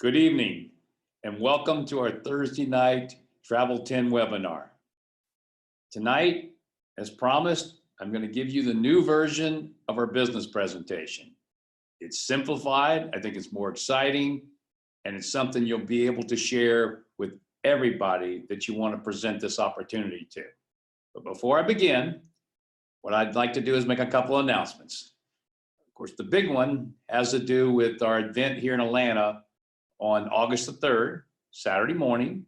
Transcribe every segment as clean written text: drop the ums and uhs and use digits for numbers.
Good evening and welcome to our Thursday night Travel 10 webinar. Tonight, as promised, I'm going to give you the new version of our business presentation. It's simplified, I think it's more exciting, and it's something you'll be able to share with everybody that you want to present this opportunity to. But before I begin, what I'd like to do is make a couple of announcements. Of course, the big one has to do with our event here in Atlanta on August the 3rd, Saturday morning,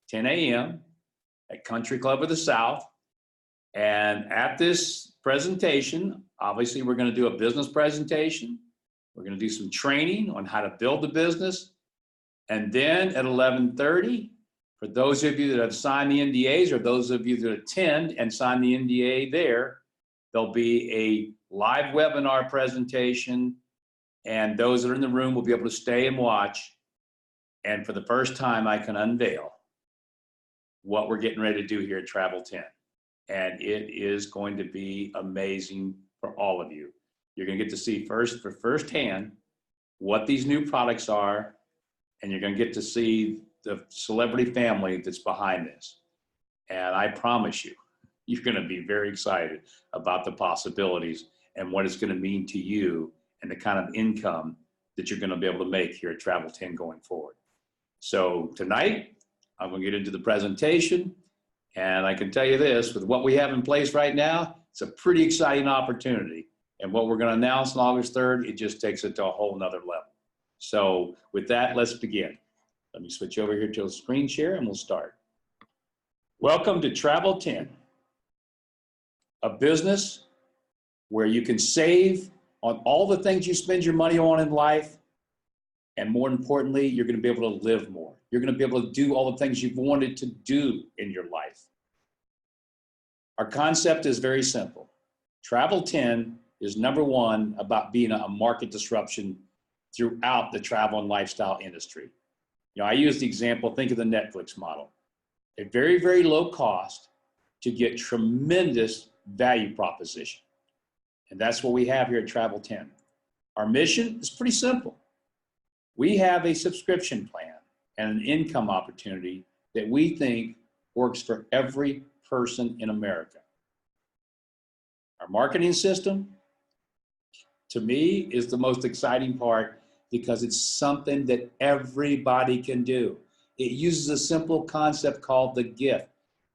10 a.m. at Country Club of the South. And at this presentation, obviously we're going to do a business presentation. We're going to do some training on how to build the business. And then at 11:30, for those of you that have signed the NDAs or those of you that attend and sign the NDA there'll be a live webinar presentation, and those that are in the room will be able to stay and watch. And for the first time, I can unveil what we're getting ready to do here at Travel 10. And it is going to be amazing for all of you. You're going to get to see firsthand what these new products are, and you're going to get to see the celebrity family that's behind this. And I promise you, you're going to be very excited about the possibilities and what it's going to mean to you and the kind of income that you're going to be able to make here at Travel 10 going forward. So tonight, I'm going to get into the presentation, and I can tell you this, with what we have in place right now, it's a pretty exciting opportunity. And what we're going to announce on August 3rd, it just takes it to a whole nother level. So with that, let's begin. Let me switch over here to a screen share and we'll start. Welcome to Travel 10, a business where you can save on all the things you spend your money on in life. And more importantly, you're going to be able to live more. You're going to be able to do all the things you've wanted to do in your life. Our concept is very simple. Travel 10 is #1 about being a market disruption throughout the travel and lifestyle industry. You know, I use the example, think of the Netflix model. A very, very low cost to get tremendous value proposition. And that's what we have here at Travel 10. Our mission is pretty simple. We have a subscription plan and an income opportunity that we think works for every person in America. Our marketing system, to me, is the most exciting part because it's something that everybody can do. It uses a simple concept called the gift,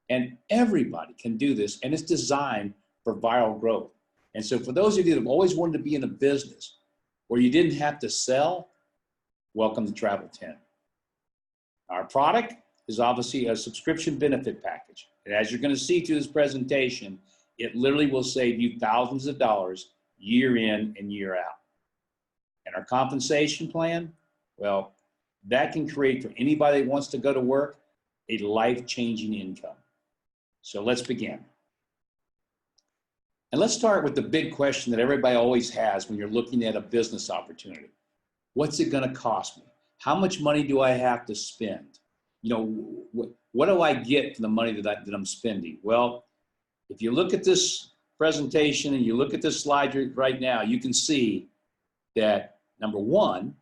and everybody can do this, and it's designed for viral growth. And so for those of you that have always wanted to be in a business where you didn't have to sell, welcome to Travel 10. Our product is obviously a subscription benefit package. And as you're going to see through this presentation, it literally will save you thousands of dollars year in and year out. And our compensation plan, well, that can create for anybody that wants to go to work a life-changing income. So let's begin. And let's start with the big question that everybody always has when you're looking at a business opportunity. What's it going to cost me? How much money do I have to spend? You know, what do I get for the money that I'm spending? Well, if you look at this presentation and you look at this slide right now, you can see that #1,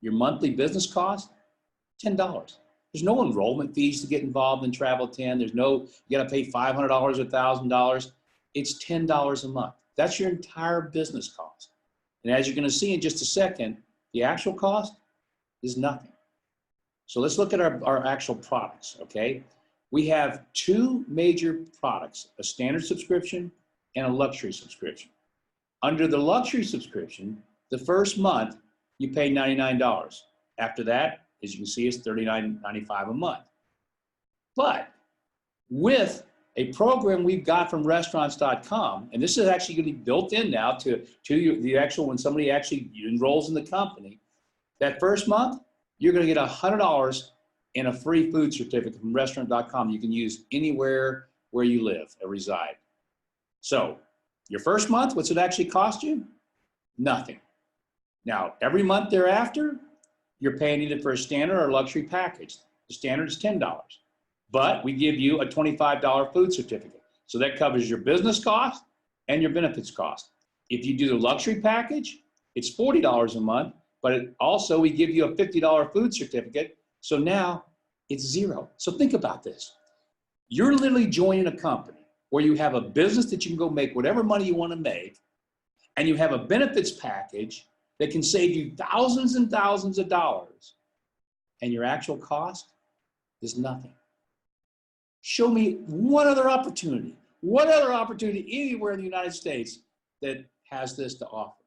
your monthly business cost, $10. There's no enrollment fees to get involved in Travel 10. There's no, you got to pay $500 or $1,000. It's $10 a month. That's your entire business cost. And as you're going to see in just a second, the actual cost is nothing. So let's look at our actual products, okay? We have 2 major products, a standard subscription and a luxury subscription. Under the luxury subscription, the first month, you pay $99. After that, as you can see, it's $39.95 a month. But with a program we've got from restaurants.com, and this is actually going to be built in now to the actual, when somebody actually enrolls in the company, that first month, you're going to get $100 in a free food certificate from restaurant.com you can use anywhere where you live or reside. So your first month, what's it actually cost you? Nothing. Now, every month thereafter, you're paying either for a standard or luxury package. The standard is $10. But we give you a $25 food certificate. So that covers your business cost and your benefits cost. If you do the luxury package, it's $40 a month, but also we give you a $50 food certificate. So now it's zero. So think about this. You're literally joining a company where you have a business that you can go make whatever money you want to make, and you have a benefits package that can save you thousands and thousands of dollars, and your actual cost is nothing. Show me one other opportunity anywhere in the United States that has this to offer.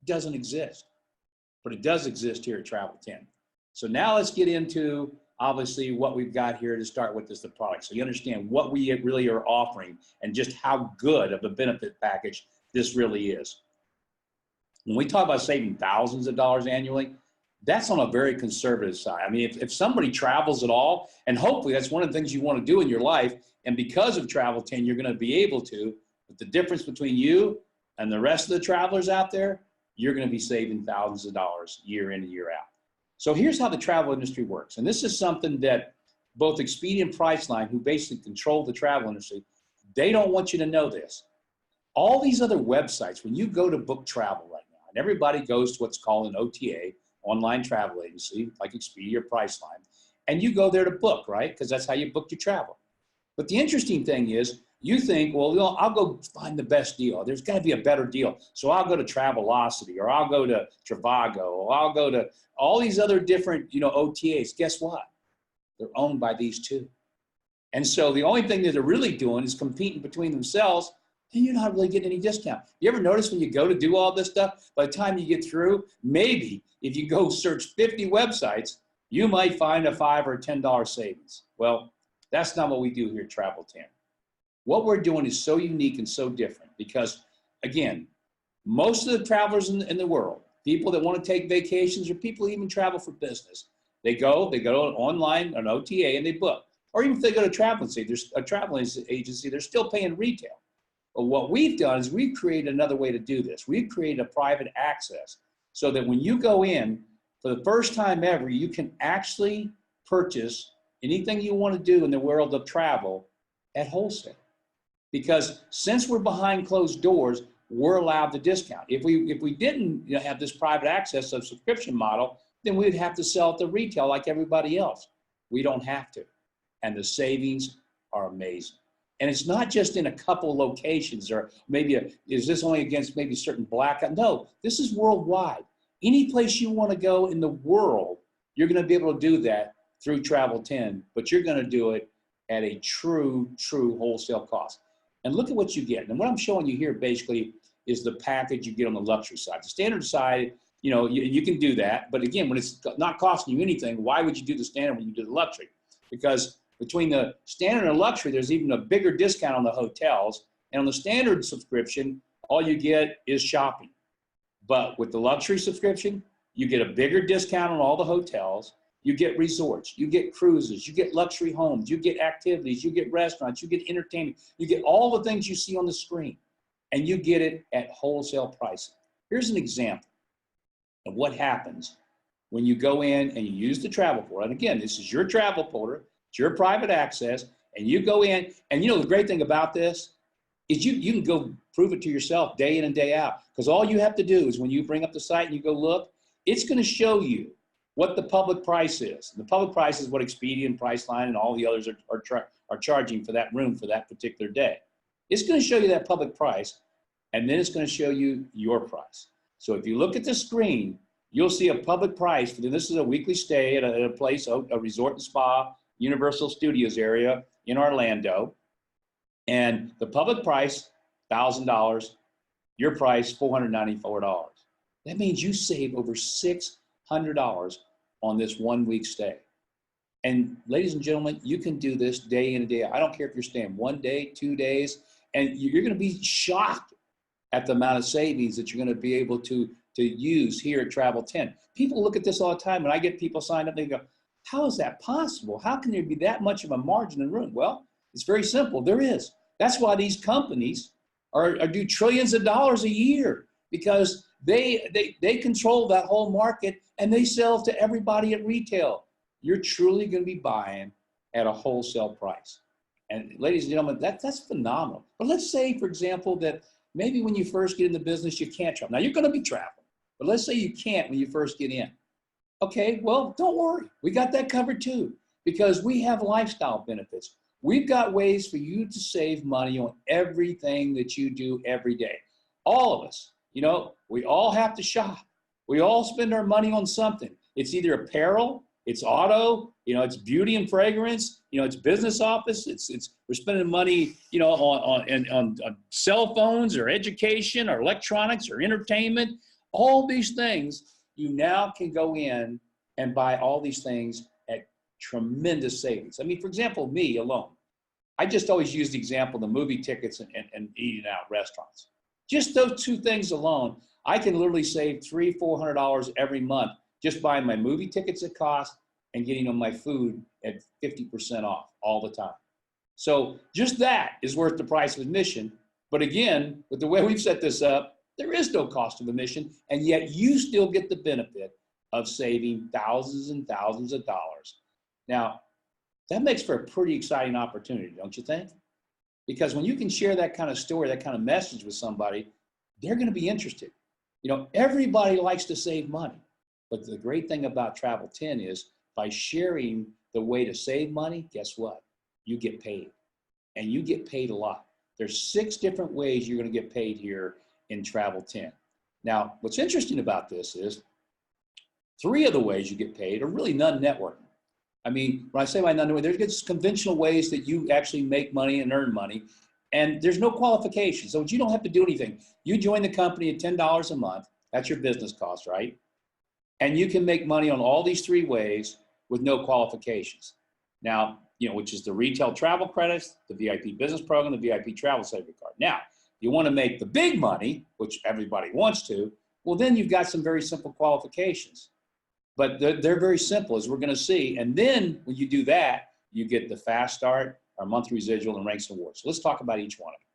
It doesn't exist, but it does exist here at Travel 10. So now let's get into, obviously, what we've got here to start with is the product. So you understand what we really are offering and just how good of a benefit package this really is. When we talk about saving thousands of dollars annually, that's on a very conservative side. I mean, if somebody travels at all, and hopefully that's one of the things you want to do in your life, and because of Travel 10, you're going to be able to, but the difference between you and the rest of the travelers out there, you're going to be saving thousands of dollars year in and year out. So here's how the travel industry works. And this is something that both Expedia and Priceline, who basically control the travel industry, they don't want you to know this. All these other websites, when you go to book travel right now, and everybody goes to what's called an OTA, online travel agency, like Expedia or Priceline, and you go there to book, right? Because that's how you book your travel. But the interesting thing is, you think, well, you know, I'll go find the best deal. There's got to be a better deal. So I'll go to Travelocity, or I'll go to Trivago, or I'll go to all these other different, OTAs. Guess what? They're owned by these two. And so the only thing that they're really doing is competing between themselves, and you're not really getting any discount. You ever notice when you go to do all this stuff, by the time you get through, maybe if you go search 50 websites, you might find a $5 or $10 savings. Well, that's not what we do here at Travel 10. What we're doing is so unique and so different because, again, most of the travelers in the world, people that want to take vacations or people even travel for business, they go online, an OTA, and they book. Or even if they go to a travel agency, they're still paying retail. But what we've done is we've created another way to do this. We've created a private access so that when you go in, for the first time ever, you can actually purchase anything you want to do in the world of travel at wholesale. Because since we're behind closed doors, we're allowed the discount. If we didn't have this private access of subscription model, then we'd have to sell it to retail like everybody else. We don't have to. And the savings are amazing. And it's not just in a couple locations or maybe is this only against maybe certain blackout? No, this is worldwide. Any place you want to go in the world, you're going to be able to do that through Travel 10, but you're going to do it at a true wholesale cost. And look at what you get. And what I'm showing you here basically is the package you get on the luxury side. The standard side, you can do that. But again, when it's not costing you anything, why would you do the standard when you do the luxury? Because between the standard and luxury, there's even a bigger discount on the hotels. And on the standard subscription, all you get is shopping. But with the luxury subscription, you get a bigger discount on all the hotels. You get resorts, you get cruises, you get luxury homes, you get activities, you get restaurants, you get entertainment, you get all the things you see on the screen, and you get it at wholesale pricing. Here's an example of what happens when you go in and you use the travel portal. And again, this is your travel portal, it's your private access, and you go in, and the great thing about this is you can go prove it to yourself day in and day out, because all you have to do is when you bring up the site and you go look, it's going to show you what the public price is. And the public price is what Expedia and Priceline and all the others are charging for that room for that particular day. It's going to show you that public price, and then it's going to show you your price. So if you look at the screen, you'll see a public price. This is a weekly stay at a place, a resort and spa, Universal Studios area in Orlando. And the public price, $1,000, your price, $494. That means you save over $600 on this 1 week stay. And ladies and gentlemen, you can do this day in and day out. I don't care if you're staying 1 day, 2 days, and you're going to be shocked at the amount of savings that you're going to be able to use here at Travel 10. People look at this all the time. When I get people signed up, they go, how is that possible? How can there be that much of a margin in room? Well, it's very simple. There is. That's why these companies are do trillions of dollars a year, because they control that whole market and they sell to everybody at retail. You're truly going to be buying at a wholesale price. And ladies and gentlemen, that's phenomenal. But let's say, for example, that maybe when you first get in the business, you can't travel. Now, you're going to be traveling. But let's say you can't when you first get in. Okay, well, don't worry. We got that covered too, because we have lifestyle benefits. We've got ways for you to save money on everything that you do every day. All of us, we all have to shop. We all spend our money on something. It's either apparel, it's auto, it's beauty and fragrance, it's business office. We're spending money, on cell phones or education or electronics or entertainment. All these things, you now can go in and buy all these things at tremendous savings. I mean, for example, me alone, I just always use the example of the movie tickets and eating out restaurants. Just those two things alone, I can literally save $300, $400 every month just buying my movie tickets at cost and getting on my food at 50% off all the time. So just that is worth the price of admission. But again, with the way we've set this up, there is no cost of admission, and yet you still get the benefit of saving thousands and thousands of dollars. Now, that makes for a pretty exciting opportunity, don't you think? Because when you can share that kind of story, that kind of message with somebody, they're going to be interested. Everybody likes to save money. But the great thing about Travel 10 is by sharing the way to save money, guess what? You get paid. And you get paid a lot. There's 6 different ways you're going to get paid here in Travel 10. Now, what's interesting about this is 3 of the ways you get paid are really non-networking. I mean, when I say by non-networking, there's just conventional ways that you actually make money and earn money, and there's no qualification. So you don't have to do anything. You join the company at $10 a month. That's your business cost, right? And you can make money on all these 3 ways with no qualifications. Now, which is the retail travel credits, the VIP business program, the VIP travel saver card. Now, you want to make the big money, which everybody wants to, well, then you've got some very simple qualifications. But they're very simple, as we're going to see. And then when you do that, you get the fast start, our monthly residual, and ranks and awards. So let's talk about each one of them.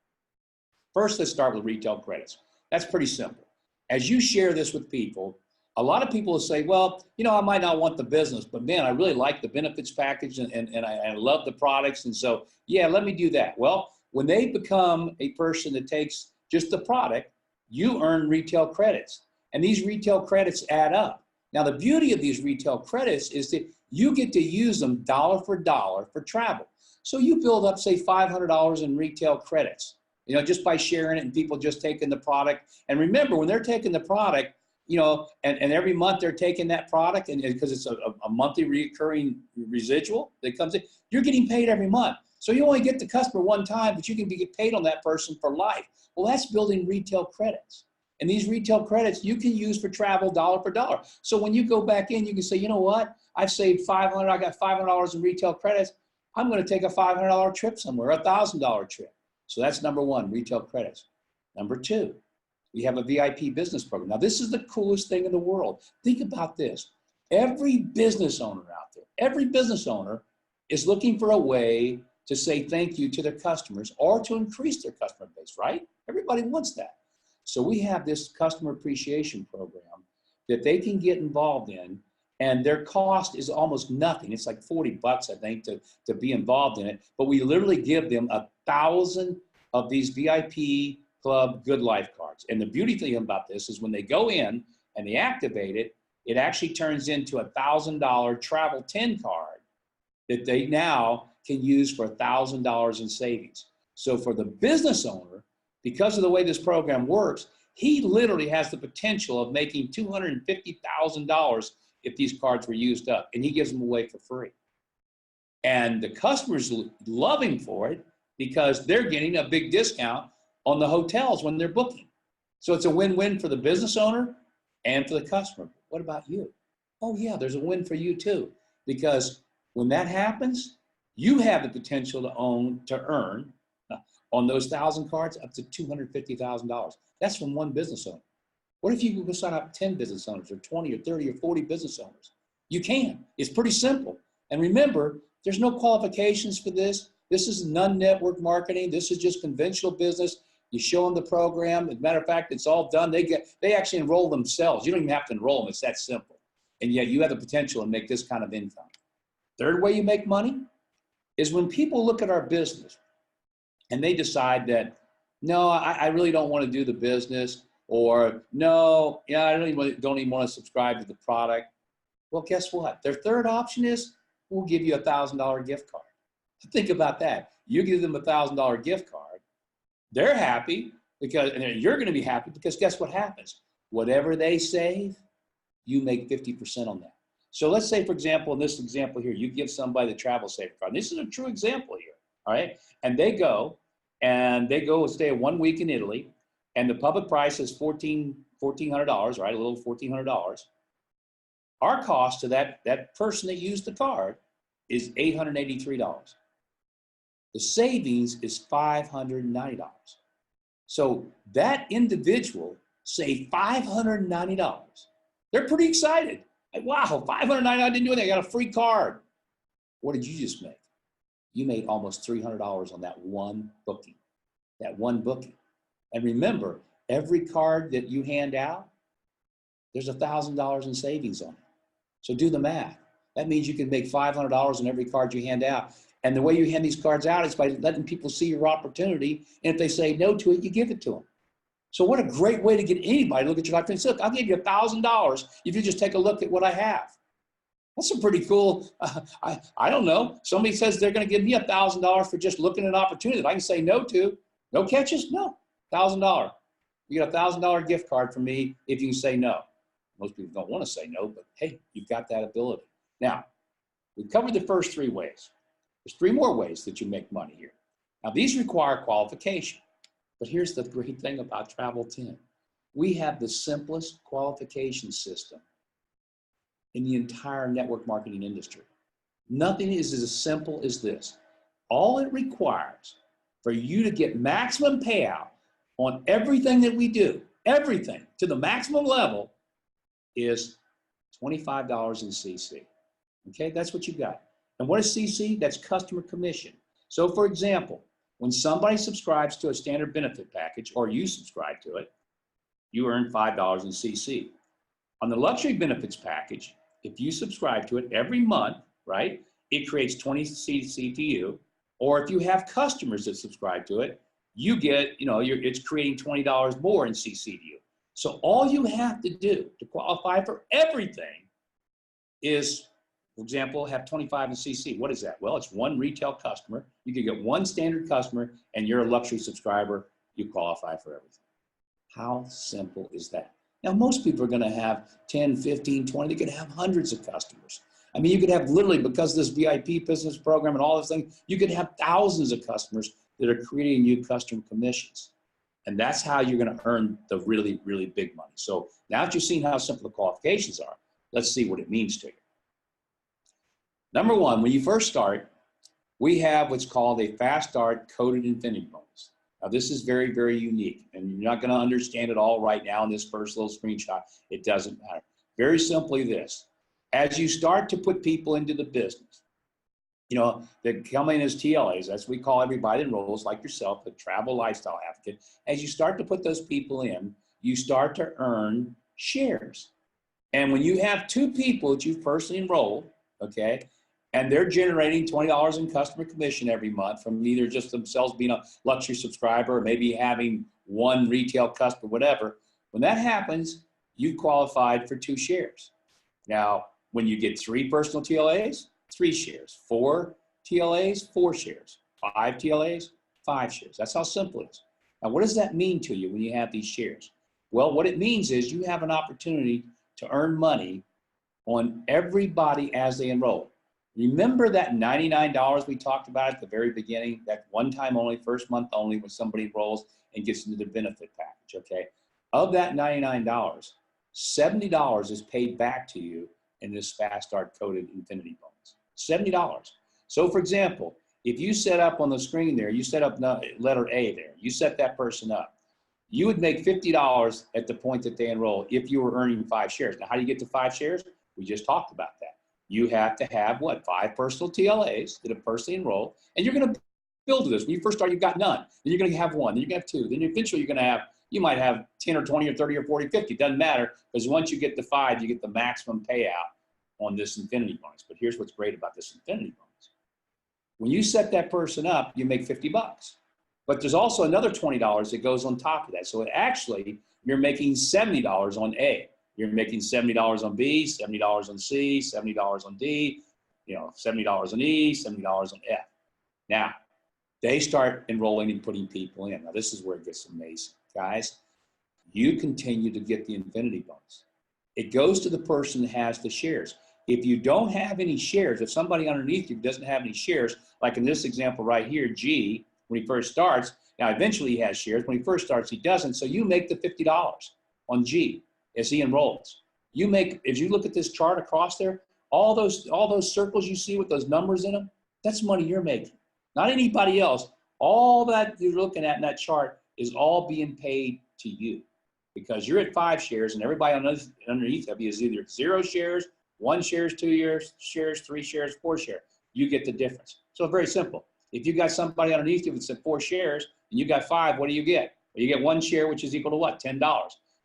First, let's start with retail credits. That's pretty simple. As you share this with people, a lot of people will say, well, I might not want the business, but man, I really like the benefits package and I love the products. And so, yeah, let me do that. Well, when they become a person that takes just the product, you earn retail credits. And these retail credits add up. Now, the beauty of these retail credits is that you get to use them dollar for travel. So you build up, say, $500 in retail credits, just by sharing it and people just taking the product. And remember, when they're taking the product, and every month they're taking that product, and because it's a monthly recurring residual that comes in, you're getting paid every month. So you only get the customer one time, but you can get paid on that person for life. Well, that's building retail credits. And these retail credits you can use for travel dollar for dollar. So when you go back in, you can say, you know what? I've saved $500, I got $500 in retail credits. I'm going to take a $500 trip somewhere, a $1,000 trip. So that's number 1, retail credits. Number 2, we have a VIP business program. Now, this is the coolest thing in the world. Think about this. Every business owner out there, every business owner is looking for a way to say thank you to their customers or to increase their customer base, right? Everybody wants that. So we have this customer appreciation program that they can get involved in, and their cost is almost nothing. It's like $40, I think, to be involved in it. But we literally give them 1,000 of these VIP Club Good Life cards. And the beauty thing about this is when they go in and they activate it, it actually turns into a $1,000 Travel 10 card that they now can use for $1,000 in savings. So for the business owner, because of the way this program works, he literally has the potential of making $250,000 if these cards were used up, and he gives them away for free. And the customers love him for it because they're getting a big discount on the hotels when they're booking. So it's a win-win for the business owner and for the customer. What about you? Oh yeah, there's a win for you too, because when that happens, you have the potential to earn on those 1,000 cards up to $250,000. That's from one business owner. What if you could sign up 10 business owners or 20 or 30 or 40 business owners? You can. It's pretty simple. And remember, there's no qualifications for this. This is non-network marketing. This is just conventional business. You show them the program. As a matter of fact, it's all done. They actually enroll themselves. You don't even have to enroll them. It's that simple. And yet you have the potential to make this kind of income. Third way you make money is when people look at our business and they decide that, no, I really don't want to do the business. or no, yeah, I don't even want to subscribe to the product. Well, guess what? Their third option is, we'll give you a $1,000 gift card. Think about that. You give them a $1,000 gift card. They're happy because, and you're going to be happy because guess what happens? Whatever they save, you make 50% on that. So let's say, for example, in this example here, you give somebody the travel saver card. This is a true example here, all right? And they go and stay 1 week in Italy, and the public price is $1,400, right? A little $1,400. Our cost to that person that used the card is $883. The savings is $590. So that individual saved $590. They're pretty excited. Like, wow, $590, I didn't do anything, I got a free card. What did you just make? You made almost $300 on that one booking. And remember, every card that you hand out, there's $1,000 in savings on it. So do the math. That means you can make $500 on every card you hand out. And the way you hand these cards out is by letting people see your opportunity. And if they say no to it, you give it to them. So what a great way to get anybody to look at your life and say, look, I'll give you $1,000 if you just take a look at what I have. That's a pretty cool, I don't know. Somebody says they're going to give me $1,000 for just looking at an opportunity that I can say no to. No catches? No. $1,000. You get a $1,000 gift card from me if you can say no. Most people don't want to say no, but hey, you've got that ability. Now, we've covered the first 3 ways. There's 3 more ways that you make money here. Now, these require qualification. But here's the great thing about Travel 10. We have the simplest qualification system in the entire network marketing industry. Nothing is as simple as this. All it requires for you to get maximum payout on everything that we do, everything to the maximum level, is $25 in CC. Okay, that's what you got. And what is CC? That's customer commission. So for example, when somebody subscribes to a standard benefit package, or you subscribe to it, you earn $5 in CC. On the luxury benefits package, if you subscribe to it every month, right, it creates 20 CC to you. Or if you have customers that subscribe to it, you get, it's creating $20 more in CC to you. So all you have to do to qualify for everything is, for example, have 25 in CC. What is that? Well, it's one retail customer. You can get one standard customer and you're a luxury subscriber. You qualify for everything. How simple is that? Now, most people are going to have 10, 15, 20. They could have hundreds of customers. I mean, you could have literally, because of this VIP business program and all this thing, you could have thousands of customers that are creating you custom commissions. And that's how you're going to earn the really, really big money. So now that you've seen how simple the qualifications are, let's see what it means to you. Number one, when you first start, we have what's called a fast start coded infinity bonus. Now, this is very, very unique, and you're not going to understand it all right now in this first little screenshot. It doesn't matter. Very simply this. As you start to put people into the business, that come in as TLAs, as we call everybody that enrolls, like yourself, the travel lifestyle advocate, as you start to put those people in, you start to earn shares. And when you have 2 people that you've personally enrolled, okay, and they're generating $20 in customer commission every month from either just themselves being a luxury subscriber or maybe having one retail customer, whatever, when that happens, you qualified for 2 shares. Now, when you get 3 personal TLAs, 3 shares, 4 TLAs, 4 shares, 5 TLAs, 5 shares. That's how simple it is. Now, what does that mean to you when you have these shares? Well, what it means is you have an opportunity to earn money on everybody as they enroll. Remember that $99 we talked about at the very beginning, that one time only, first month only, when somebody enrolls and gets into the benefit package, okay? Of that $99, $70 is paid back to you in this fast start coded infinity bonus. $70. So for example, if you set up on the screen there, you set up letter A there, you set that person up, you would make $50 at the point that they enroll if you were earning 5 shares. Now, how do you get to 5 shares? We just talked about that. You have to have, 5 personal TLAs that have personally enrolled, and you're going to build to this. When you first start, you've got none. Then you're going to have 1, then you're going to have 2, then eventually you're going to have, you might have 10 or 20 or 30 or 40, 50, doesn't matter, because once you get to 5, you get the maximum payout on this infinity bonus. But here's what's great about this infinity bonus. When you set that person up, you make $50. But there's also another $20 that goes on top of that. So it actually, you're making $70 on A. You're making $70 on B, $70 on C, $70 on D, $70 on E, $70 on F. Now, they start enrolling and putting people in. Now, this is where it gets amazing. Guys, you continue to get the infinity bonus. It goes to the person that has the shares. If you don't have any shares, if somebody underneath you doesn't have any shares, like in this example right here, G, when he first starts, now eventually he has shares. When he first starts, he doesn't. So you make the $50 on G as he enrolls. You make, if you look at this chart across there, all those circles you see with those numbers in them, that's money you're making. Not anybody else. All that you're looking at in that chart is all being paid to you because you're at 5 shares and everybody underneath of you is either 0 shares, 1 shares, 2 shares, 3 shares, 4 shares. You get the difference. So very simple. If you got somebody underneath you that's at 4 shares and you got 5, what do you get? Well, you get 1 share, which is equal to what? $10.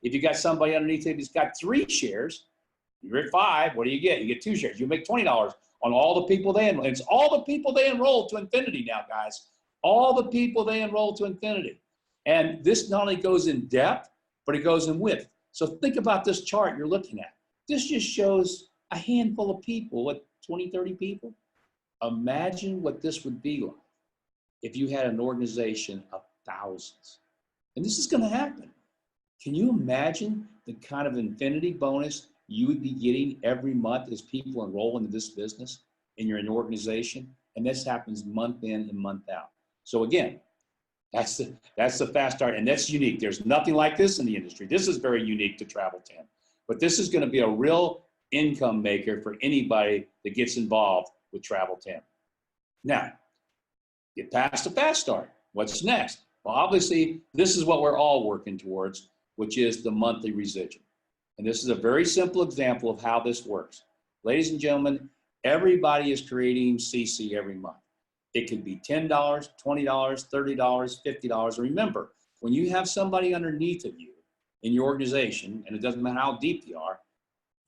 If you got somebody underneath you that's got 3 shares, you're at 5, what do you get? You get 2 shares. You make $20 on all the people they enroll. It's all the people they enroll to infinity now, guys. All the people they enroll to infinity. And this not only goes in depth, but it goes in width. So think about this chart you're looking at. This just shows a handful of people, what, 20, 30 people? Imagine what this would be like if you had an organization of thousands. And this is going to happen. Can you imagine the kind of infinity bonus you would be getting every month as people enroll into this business and you're in your organization? And this happens month in and month out. So again, that's the fast start, and that's unique. There's nothing like this in the industry. This is very unique to Travel 10. But this is going to be a real income maker for anybody that gets involved with Travel 10. Now, get past the fast start. What's next? Well, obviously, this is what we're all working towards, which is the monthly residual. And this is a very simple example of how this works. Ladies and gentlemen, everybody is creating CC every month. It could be $10, $20, $30, $50. Remember, when you have somebody underneath of you in your organization, and it doesn't matter how deep they are,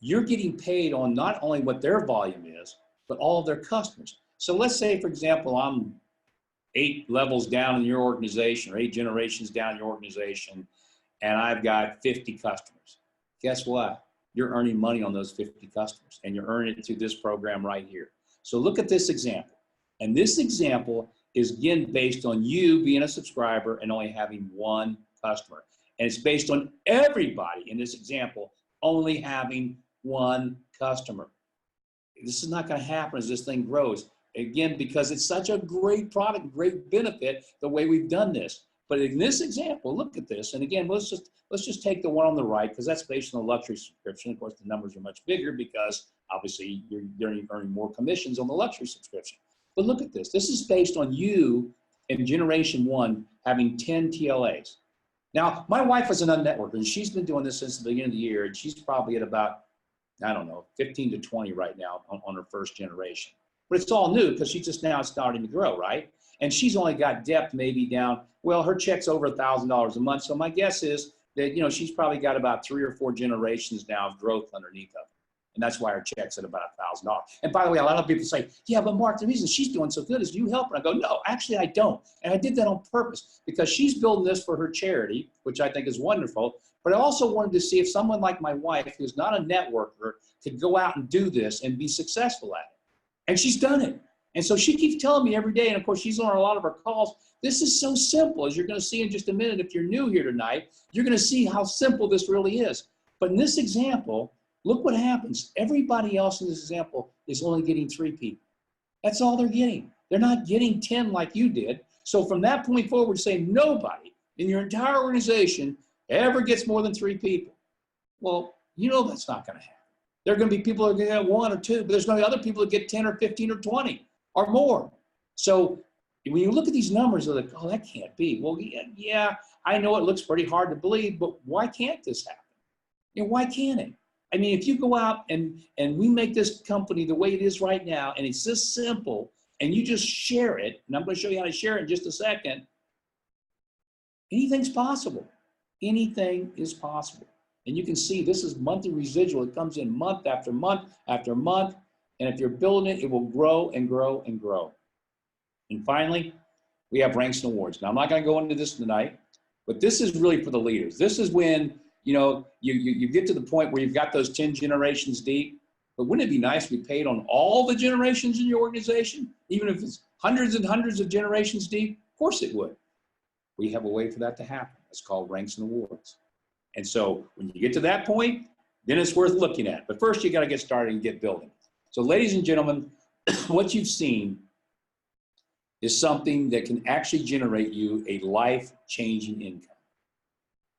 you're getting paid on not only what their volume is, but all of their customers. So let's say, for example, I'm 8 levels down in your organization or 8 generations down in your organization, and I've got 50 customers. Guess what? You're earning money on those 50 customers, and you're earning it through this program right here. So look at this example. And this example is, again, based on you being a subscriber and only having 1 customer. And it's based on everybody in this example only having 1 customer. This is not going to happen as this thing grows. Again, because it's such a great product, great benefit, the way we've done this. But in this example, look at this. And again, let's just take the one on the right, because that's based on the luxury subscription. Of course, the numbers are much bigger because obviously you're earning more commissions on the luxury subscription. But look at this. This is based on you in generation 1 having 10 TLAs. Now, my wife is an unnetworker, and she's been doing this since the beginning of the year, and she's probably at about, I don't know, 15 to 20 right now on her first generation. But it's all new because she's just now starting to grow, right? And she's only got depth maybe down, well, her check's over $1,000 a month. So my guess is that, she's probably got about 3 or 4 generations now of growth underneath of her. And that's why her check's at about $1,000. And by the way, a lot of people say, yeah, but Mark, the reason she's doing so good is you help her. I go, no, actually I don't. And I did that on purpose because she's building this for her charity, which I think is wonderful. But I also wanted to see if someone like my wife, who's not a networker, could go out and do this and be successful at it. And she's done it. And so she keeps telling me every day, and of course she's on a lot of our calls, this is so simple. As you're going to see in just a minute, if you're new here tonight, you're going to see how simple this really is. But in this example, look what happens. Everybody else in this example is only getting 3 people. That's all they're getting. They're not getting 10 like you did. So from that point forward, say nobody in your entire organization ever gets more than 3 people. Well, that's not going to happen. There are going to be people that are going to get 1 or 2, but there's going to be other people that get 10 or 15 or 20 or more. So when you look at these numbers, they're like, oh, that can't be. Well, yeah, I know it looks pretty hard to believe, but why can't this happen? Why can't it? I mean, if you go out and we make this company the way it is right now, and it's this simple, and you just share it, and I'm going to show you how to share it in just a second, anything's possible. Anything is possible. And you can see this is monthly residual. It comes in month after month after month. And if you're building it, it will grow and grow and grow. And finally, we have ranks and awards. Now, I'm not going to go into this tonight, But this is really for the leaders. This is when, you know, you get to the point where you've got those 10 generations deep. But wouldn't it be nice if we paid on all the generations in your organization, even if it's hundreds and hundreds of generations deep? Of course it would. We have a way for that to happen. It's called ranks and awards. And so when you get to that point, then it's worth looking at. But first, you got to get started and get building. So ladies and gentlemen, what you've seen is something that can actually generate you a life-changing income.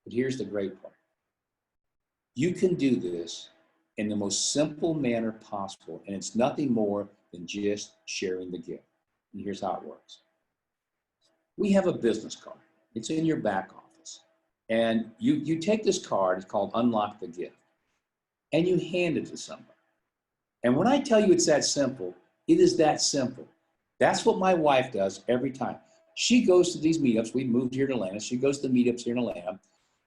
But here's the great part. You can do this in the most simple manner possible, and it's nothing more than just sharing the gift. And here's how it works. We have a business card. It's in your back office. And you take this card, it's called Unlock the Gift, and you hand it to somebody. And when I tell you it's that simple, it is that simple. That's what my wife does every time. She goes to these meetups. We moved here to Atlanta. She goes to the meetups here in Atlanta.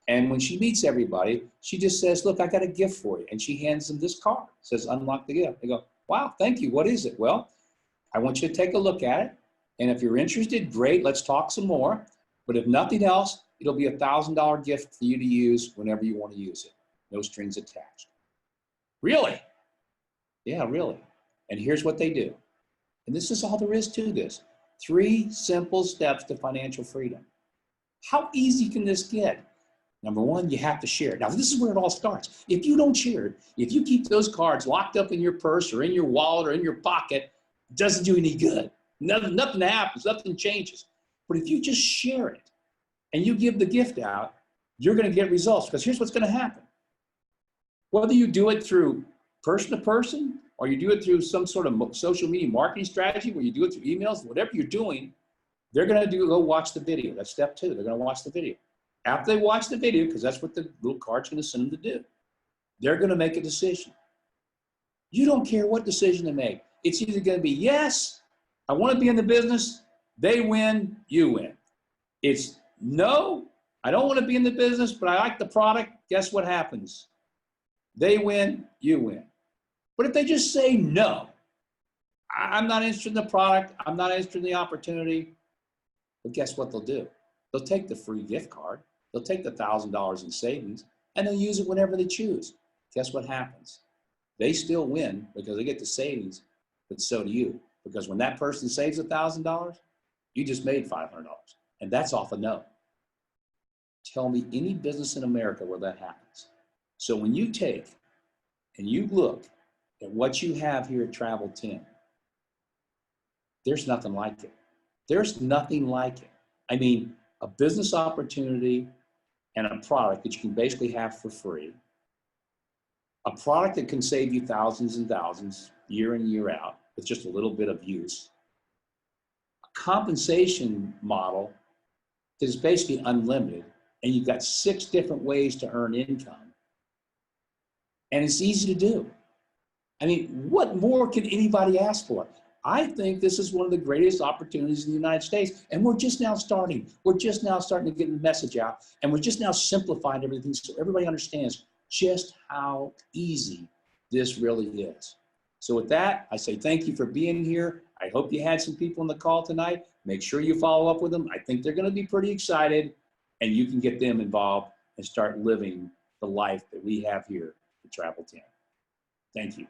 And when she meets everybody, she just says, look, I got a gift for you. And she hands them this card. It says, unlock the gift. They go, wow, thank you. What is it? Well, I want you to take a look at it. And if you're interested, great, let's talk some more. But if nothing else, it'll be a $1,000 gift for you to use whenever you want to use it. No strings attached. Really? Yeah, really. And here's what they do. And this is all there is to this. 3 simple steps to financial freedom. How easy can this get? Number 1, you have to share it. Now, this is where it all starts. If you don't share it, if you keep those cards locked up in your purse or in your wallet or in your pocket, it doesn't do any good. Nothing happens, nothing changes. But if you just share it and you give the gift out, you're going to get results, because here's what's going to happen. Whether you do it through person to person, or you do it through some sort of social media marketing strategy, where you do it through emails, whatever you're doing, they're going to go watch the video. That's step 2. They're going to watch the video. After they watch the video, because that's what the little card's going to send them to do, they're going to make a decision. You don't care what decision they make. It's either going to be, yes, I want to be in the business. They win, you win. It's no, I don't want to be in the business, but I like the product. Guess what happens? They win, you win. But if they just say no, I'm not interested in the product, I'm not interested in the opportunity, but guess what they'll do? They'll take the free gift card, they'll take the $1,000 in savings, and they'll use it whenever they choose. Guess what happens? They still win because they get the savings, but so do you. Because when that person saves $1,000, you just made $500, and that's off a no. Tell me any business in America where that happens. So when you take and you look at what you have here at Travel 10, there's nothing like it. There's nothing like it. I mean, a business opportunity and a product that you can basically have for free, a product that can save you thousands and thousands year in, year out with just a little bit of use, a compensation model that is basically unlimited, and you've got 6 different ways to earn income. And it's easy to do. I mean, what more can anybody ask for? I think this is one of the greatest opportunities in the United States, and we're just now starting. We're just now starting to get the message out, and we're just now simplifying everything so everybody understands just how easy this really is. So with that, I say thank you for being here. I hope you had some people on the call tonight. Make sure you follow up with them. I think they're going to be pretty excited, and you can get them involved and start living the life that we have here at Travel 10. Thank you.